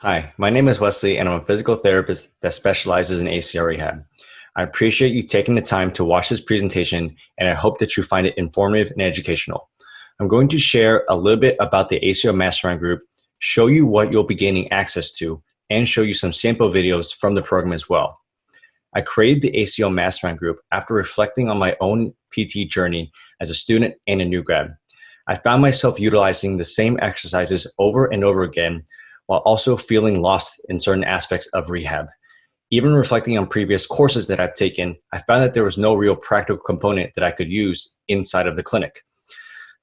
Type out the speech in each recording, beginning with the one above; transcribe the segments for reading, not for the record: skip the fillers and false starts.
Hi, my name is Wesley, and I'm a physical therapist that specializes in ACL Rehab. I appreciate you taking the time to watch this presentation, and I hope that you find it informative and educational. I'm going to share a little bit about the ACL Mastermind group, show you what you'll be gaining access to, and show you some sample videos from the program as well. I created the ACL Mastermind group after reflecting on my own PT journey as a student and a new grad. I found myself utilizing the same exercises over and over again, while also feeling lost in certain aspects of rehab. Even reflecting on previous courses that I've taken, I found that there was no real practical component that I could use inside of the clinic.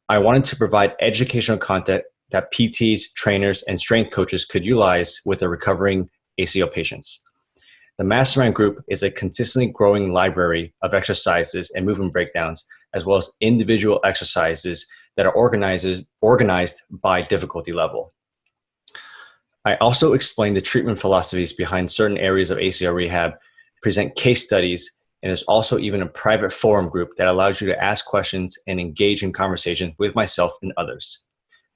I wanted to provide educational content that PTs, trainers, and strength coaches could utilize with their recovering ACL patients. The Mastermind group is a consistently growing library of exercises and movement breakdowns, as well as individual exercises that are organized by difficulty level. I also explain the treatment philosophies behind certain areas of ACL rehab, present case studies, and there's also even a private forum group that allows you to ask questions and engage in conversation with myself and others.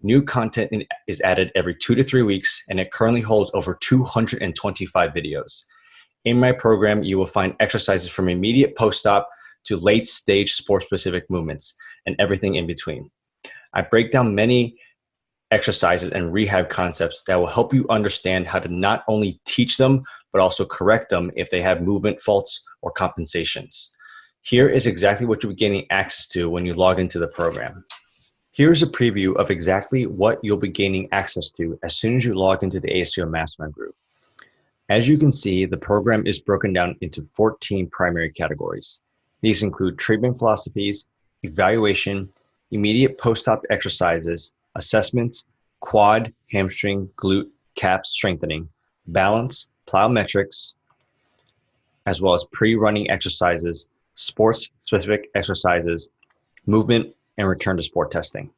New content is added every 2 to 3 weeks, and it currently holds over 225 videos. In my program, you will find exercises from immediate post-op to late-stage sport-specific movements and everything in between. I break down many exercises and rehab concepts that will help you understand how to not only teach them, but also correct them if they have movement faults or compensations. Here is exactly what you'll be gaining access to when you log into the program. Here's a preview of exactly what you'll be gaining access to as soon as you log into the ACL Mastermind group. As you can see, the program is broken down into 14 primary categories. These include treatment philosophies, evaluation, immediate post-op exercises, assessments, quad, hamstring, glute, calf strengthening, balance, plyometrics, as well as pre-running exercises, sports-specific exercises, movement, and return to sport testing.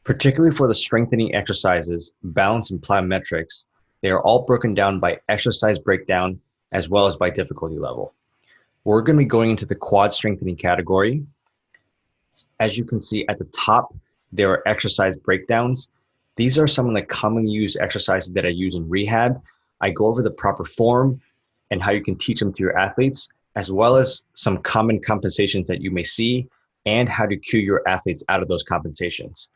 Particularly for the strengthening exercises, balance, and plyometrics, they are all broken down by exercise breakdown as well as by difficulty level. We're going to be going into the quad strengthening category. As you can see at the top, there are exercise breakdowns. These are some of the commonly used exercises that I use in rehab. I go over the proper form and how you can teach them to your athletes, as well as some common compensations that you may see and how to cue your athletes out of those compensations.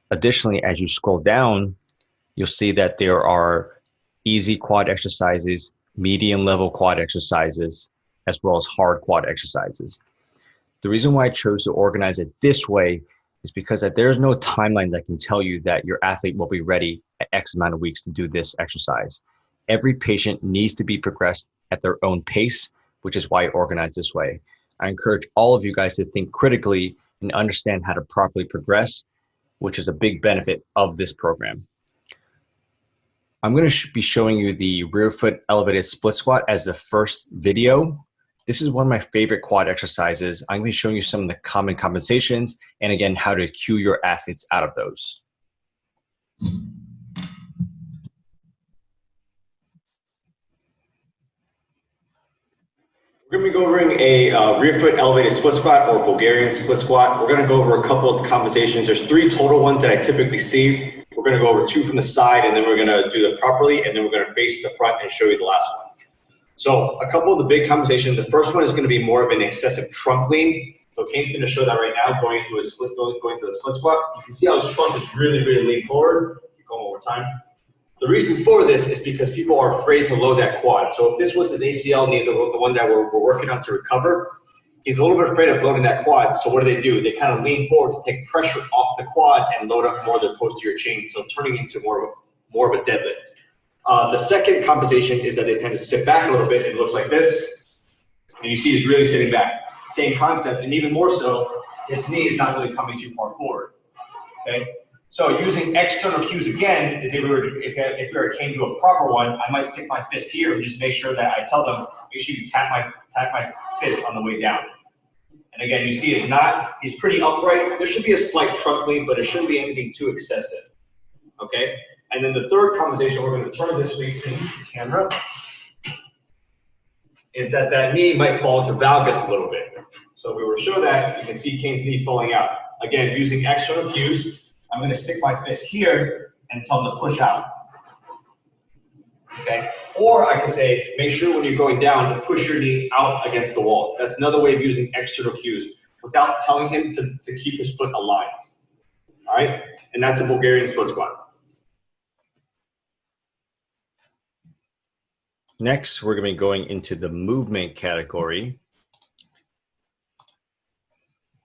Additionally, as you scroll down, you'll see that there are easy quad exercises, medium level quad exercises, as well as hard quad exercises. The reason why I chose to organize it this way is because that there's no timeline that can tell you that your athlete will be ready at X amount of weeks to do this exercise. Every patient needs to be progressed at their own pace, which is why I organize this way. I encourage all of you guys to think critically and understand how to properly progress, which is a big benefit of this program. I'm going to be showing you the rear foot elevated split squat as the first video. This is one of my favorite quad exercises. I'm going to be showing you some of the common compensations and again, how to cue your athletes out of those. We're going to be covering a rear foot elevated split squat or Bulgarian split squat. We're going to go over a couple of the compensations. There's 3 total ones that I typically see. We're going to go over 2 from the side, and then we're going to do them properly, and then we're going to face the front and show you the last one. So a couple of the big compensations. The first one is going to be more of an excessive trunk lean. So Kane's going to show that right now, going to the split squat. You can see how his trunk is really, really lean forward. Keep going one more time. The reason for this is because people are afraid to load that quad. So if this was his ACL knee, the one that we're working on to recover, he's a little bit afraid of loading that quad. So what do? They kind of lean forward to take pressure off the quad and load up more of the posterior chain. So turning into more of a deadlift. The second compensation is that they tend to sit back a little bit. It looks like this. And you see he's really sitting back. Same concept. And even more so, his knee is not really coming too far forward. Okay? So using external cues again is if we were came to a proper one, I might stick my fist here and just make sure that I tell them, make sure you tap my fist on the way down. And again, you see he's pretty upright. There should be a slight trunk lean, but it shouldn't be anything too excessive. Okay? And then the third compensation, we're going to turn this facing the camera, is that knee might fall into valgus a little bit. So if we were to show that, you can see Kane's knee falling out. Again, using external cues, I'm going to stick my fist here and tell them to push out. Okay? Or I can say, make sure when you're going down to push your knee out against the wall. That's another way of using external cues without telling him to keep his foot aligned. All right? And that's a Bulgarian split squat. Next, we're going to be going into the movement category.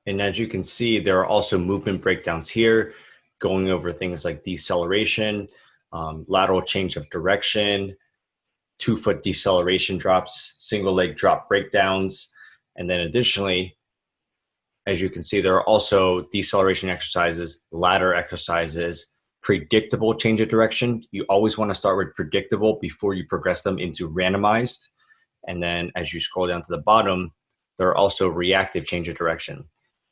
And as you can see, there are also movement breakdowns here, going over things like deceleration, lateral change of direction, 2-foot deceleration drops, single leg drop breakdowns. And then additionally, as you can see, there are also deceleration exercises, ladder exercises, predictable change of direction. You always want to start with predictable before you progress them into randomized. And then as you scroll down to the bottom, there are also reactive change of direction.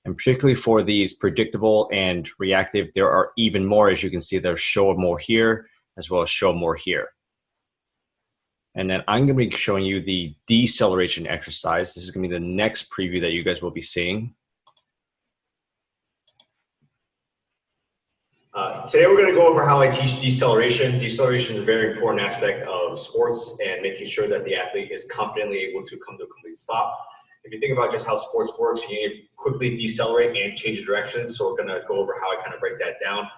And particularly for these predictable and reactive, there are even more. As you can see, there's show more here as well as show more here. And then I'm going to be showing you the deceleration exercise. This is going to be the next preview that you guys will be seeing. Today we're going to go over how I teach deceleration. Deceleration is a very important aspect of sports and making sure that the athlete is confidently able to come to a complete stop. If you think about just how sports works, you need to quickly decelerate and change the direction. So we're going to go over how I kind of break that down.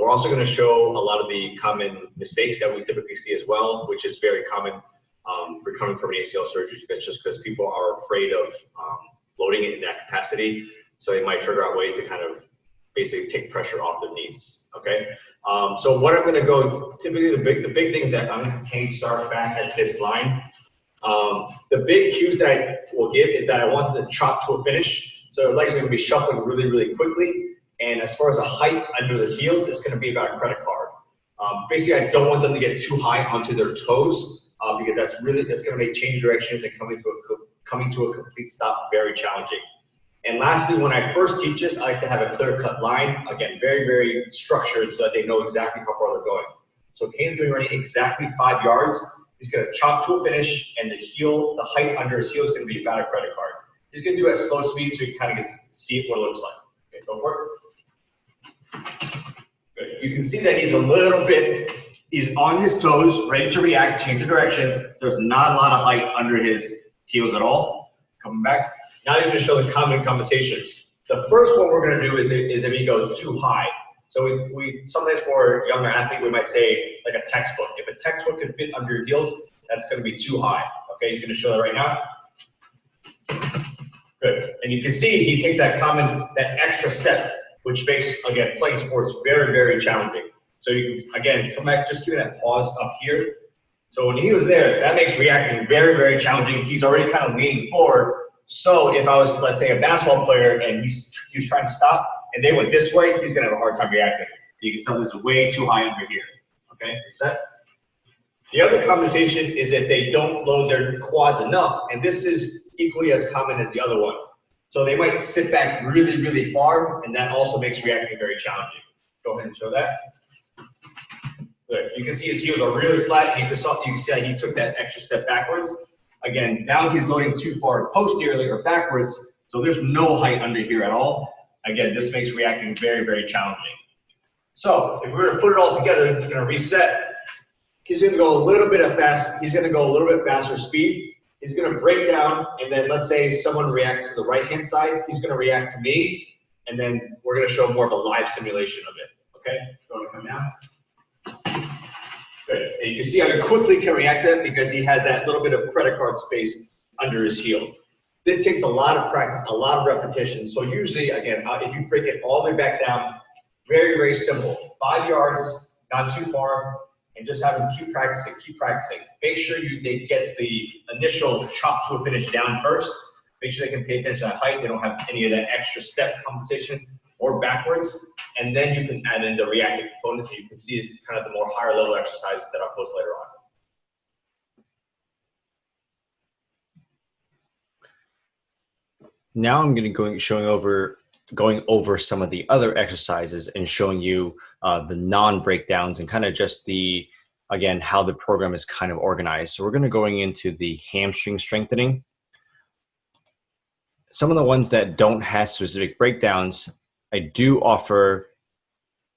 We're also going to show a lot of the common mistakes that we typically see as well, which is very common recovering from an ACL surgery. That's just because people are afraid of loading it in that capacity. So they might figure out ways to kind of basically take pressure off their knees. Okay. So what I'm going to go, typically the big things that I'm going to start back at this line. The big cues that I will give is that I want them to chop to a finish. So legs are going to be shuffling really, really quickly. And as far as the height under the heels, it's going to be about a credit card. Basically, I don't want them to get too high onto their toes because that's going to make changing directions and coming to a complete stop very challenging. And lastly, when I first teach this, I like to have a clear-cut line. Again, very, very structured so that they know exactly how far they're going. So Kane's going to be running exactly 5 yards. He's going to chop to a finish, and the height under his heel is going to be about a credit card. He's going to do it at slow speed so you can kind of see what it looks like. Okay, go for it. Good. You can see that he's on his toes, ready to react, change the directions. There's not a lot of height under his heels at all. Coming back. Now you're going to show the common compensations. The first one we're going to do is if he goes too high. So we sometimes for a younger athlete, we might say like a textbook. If a textbook can fit under your heels, that's going to be too high. Okay, he's going to show that right now. Good. And you can see he takes that extra step, which makes, again, playing sports very, very challenging. So you can, again, come back, just do that pause up here. So when he was there, that makes reacting very, very challenging. He's already kind of leaning forward. So if I was, let's say, a basketball player and he was trying to stop and they went this way, he's going to have a hard time reacting. You can tell this is way too high under here. Okay, set. The other compensation is if they don't load their quads enough, and this is equally as common as the other one. So they might sit back really, really far, and that also makes reacting very challenging. Go ahead and show that. Good. You can see his heels are really flat. You can see that he took that extra step backwards. Again, now he's loading too far posteriorly or backwards, so there's no height under here at all. Again, this makes reacting very, very challenging. So if we were to put it all together, he's going to reset. He's going to go a little bit faster speed. He's going to break down, and then let's say someone reacts to the right-hand side. He's going to react to me, and then we're going to show more of a live simulation of it. Okay? Go ahead and come down. Good. And you can see how he quickly can react to it because he has that little bit of credit card space under his heel. This takes a lot of practice, a lot of repetition. So usually, again, if you break it all the way back down, very, very simple. 5 yards, not too far, and just have them keep practicing, keep practicing. Make sure they get the initial chop to a finish down first. Make sure they can pay attention to that height. They don't have any of that extra step compensation or backwards. And then you can add in the reactive components. So you can see kind of the more higher level exercises that I'll post later on. Now I'm going to going over some of the other exercises and showing you the non-breakdowns and kind of just again, how the program is kind of organized. So we're going to going into the hamstring strengthening. Some of the ones that don't have specific breakdowns, I do offer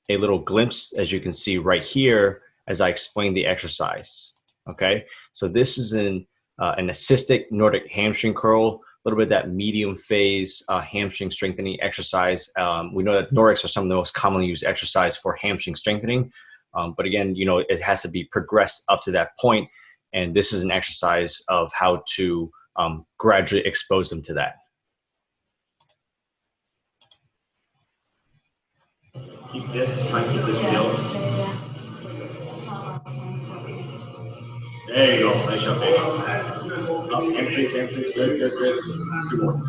a little glimpse, as you can see right here, as I explain the exercise. Okay, so this is an assisted Nordic hamstring curl, a little bit of that medium phase hamstring strengthening exercise. We know that Nordics are some of the most commonly used exercise for hamstring strengthening. But again, it has to be progressed up to that point. And this is an exercise of how to gradually expose them to that. Keep this, try and keep this still. There you go. Nice job, baby. Up, hamstrings, hamstrings. Good, good, good. 2 more.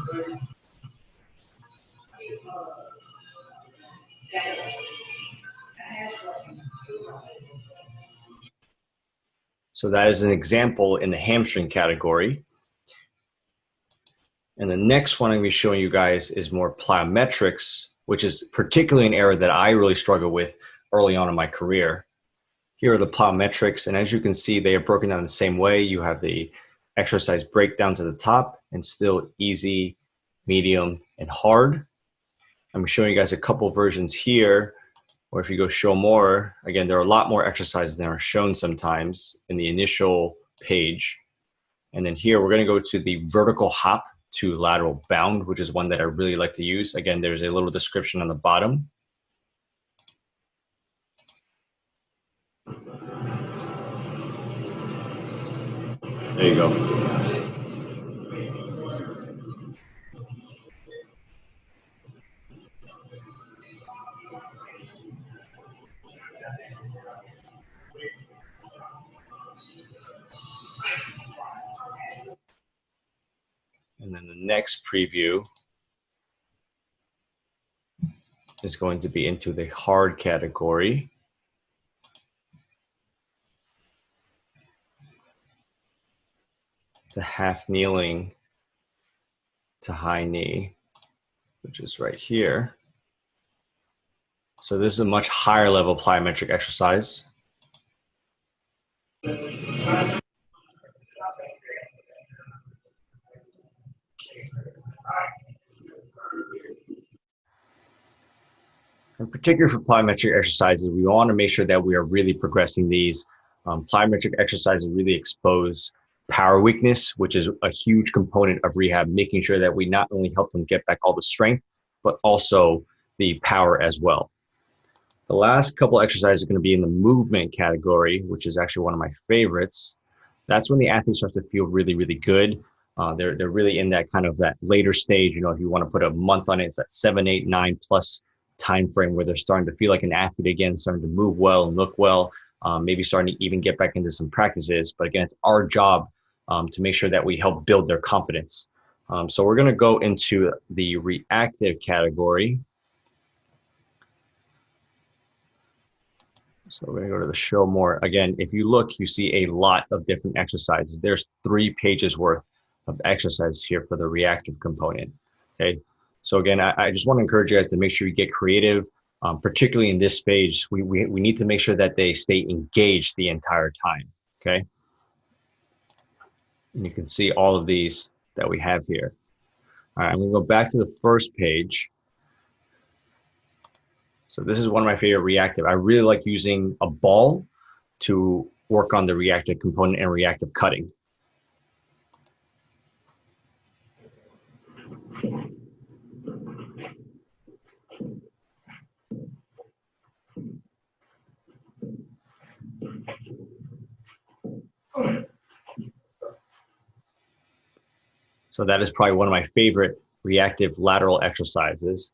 So that is an example in the hamstring category. And the next one I'm going to be showing you guys is more plyometrics, which is particularly an area that I really struggle with early on in my career. Here are the plyometrics, and as you can see, they are broken down the same way. You have the exercise breakdowns at the top, and still easy, medium, and hard. I'm showing you guys a couple versions here, or if you go show more, again, there are a lot more exercises than are shown sometimes in the initial page. And then here, we're going to go to the vertical hop to lateral bound, which is one that I really like to use. Again, there's a little description on the bottom. There you go. And then the next preview is going to be into the hard category. The half kneeling to high knee, which is right here. So this is a much higher level plyometric exercise. In particular for plyometric exercises, we want to make sure that we are really progressing these. Plyometric exercises really expose power weakness, which is a huge component of rehab, making sure that we not only help them get back all the strength, but also the power as well. The last couple exercises are going to be in the movement category, which is actually one of my favorites. That's when the athlete starts to feel really, really good. They're really in that kind of that later stage. If you want to put a month on it, it's that 7, 8, 9 plus time frame where they're starting to feel like an athlete again, starting to move well and look well, maybe starting to even get back into some practices. But again, it's our job to make sure that we help build their confidence. So we're going to go into the reactive category. So we're going to go to the show more. Again, if you look, you see a lot of different exercises. There's 3 pages worth of exercise here for the reactive component. Okay. So again, I just want to encourage you guys to make sure you get creative, particularly in this page. We need to make sure that they stay engaged the entire time. Okay. And you can see all of these that we have here. All right, I'm going to go back to the first page. So this is one of my favorite reactive. I really like using a ball to work on the reactive component and reactive cutting. So that is probably one of my favorite reactive lateral exercises.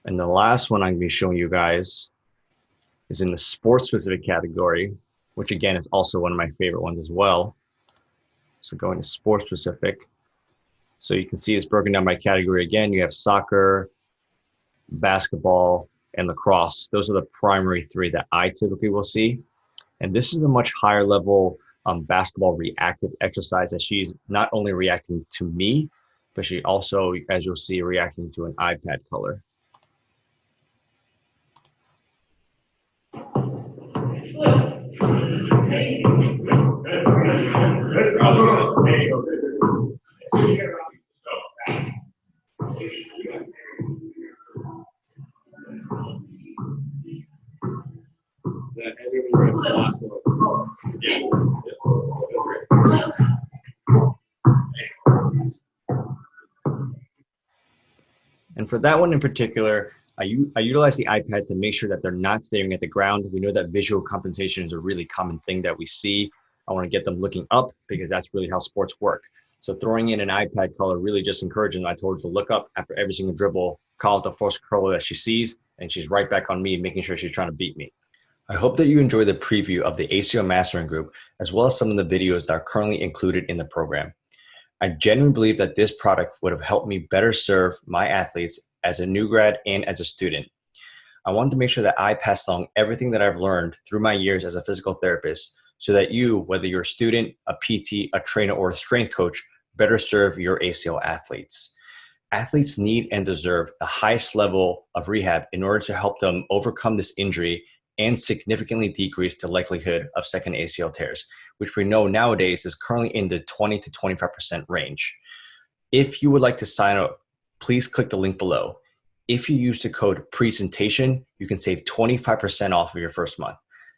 And the last one I'm going to be showing you guys is in the sports specific category, which again is also one of my favorite ones as well. So going to sports specific. So you can see it's broken down by category again. You have soccer, basketball, and lacrosse. Those are the primary 3 that I typically will see. And this is a much higher level basketball reactive exercise that she's not only reacting to me, but she also, as you'll see, reacting to an iPad color. for that one in particular, I utilize the iPad to make sure that they're not staring at the ground. We know that visual compensation is a really common thing that we see. I want to get them looking up because that's really how sports work. So throwing in an iPad color really just encouraging them. I told her to look up after every single dribble, call it the first color that she sees, and she's right back on me, making sure she's trying to beat me. I hope that you enjoy the preview of the ACL Mastermind group, as well as some of the videos that are currently included in the program. I genuinely believe that this product would have helped me better serve my athletes as a new grad and as a student. I wanted to make sure that I pass along everything that I've learned through my years as a physical therapist so that you, whether you're a student, a PT, a trainer, or a strength coach, better serve your ACL athletes. Athletes need and deserve the highest level of rehab in order to help them overcome this injury and significantly decrease the likelihood of second ACL tears, which we know nowadays is currently in the 20 to 25% range. If you would like to sign up, please click the link below. If you use the code PRESENTATION, you can save 25% off of your first month.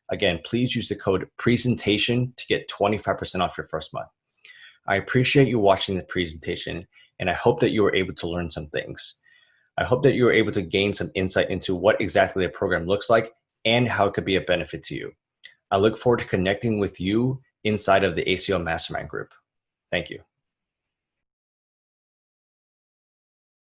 Again, please use the code PRESENTATION to get 25% off your first month. I appreciate you watching the presentation, and I hope that you were able to learn some things. I hope that you were able to gain some insight into what exactly the program looks like and how it could be a benefit to you. I look forward to connecting with you inside of the ACL Mastermind group. Thank you.